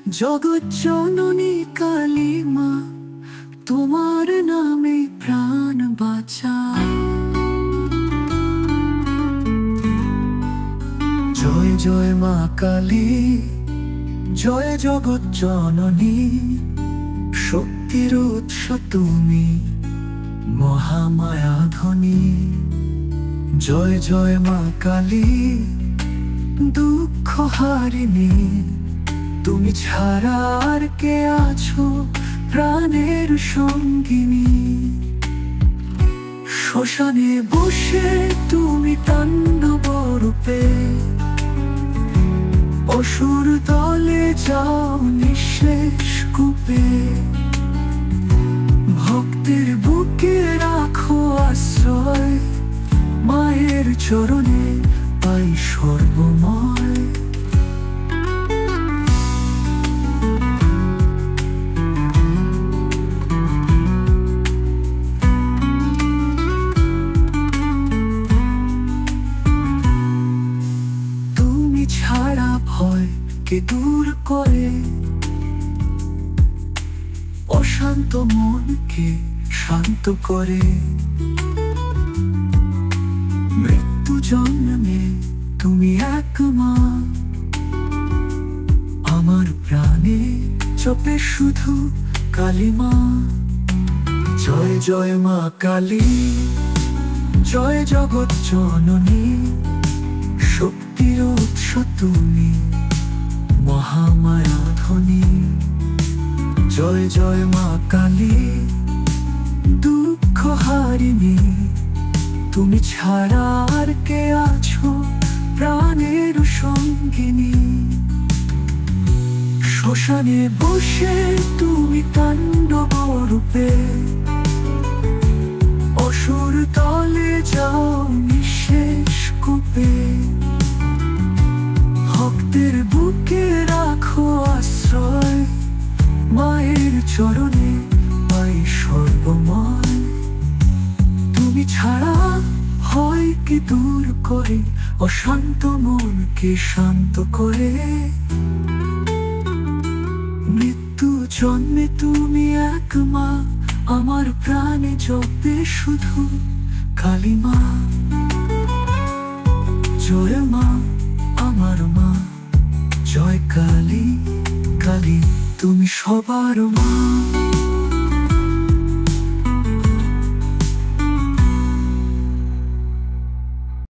জগৎ জননী কালী মা, তোমার নামে প্রাণ বাঁচাই। জয় জয় মা কালী, জয় জগৎ জননী, শক্তির উৎস তুমি, মহামায়া ধ্বনি। জয় জয় মা কালী, দুঃখ হারিণী, তুমি ছাড়া আর কে আছো প্রাণের সঙ্গিনী। শ্মশানে বসে তুমি তাণ্ডব রূপে, অসুর দলে যাও নিঃশেষ কূপে। ভক্তের বুকে রাখো আশ্রয়, মায়ের চরণে পাই সর্বময়। তুমি ছাড়া ভয় কে দূর করে, অশান্ত মনকে শান্ত করে। মৃত্যু জন্মে তুমি এক মা, আমার প্রাণে জপে শুধু কালী মা। জয় জয় মা কালী, জয় জগৎ জননী, শক্তির উৎস তুমি, মহামায়া ধ্বনি। জয় জয় মা কালী, দুঃখ হারিণী, তুমি ছাড়া আর কে আছো প্রাণের সঙ্গিনী। শ্মশানে বসে তুমি তাণ্ডব রূপে, অসুর দলে যাও নিঃশেষ কূপে। ভক্তের বুকে রাখো আশ্রয়, মায়ের চরণে পাই সর্বময়। তুমি ছাড়া ভয় কে দূর করে, অশান্ত মনকে শান্ত করে। মৃত্যু জন্মে তুমি এক মা, আমার প্রাণে জপে শুধু কালী মা। জয় মা আমার মা, জয় কালী, কালী তুমি সবার মা।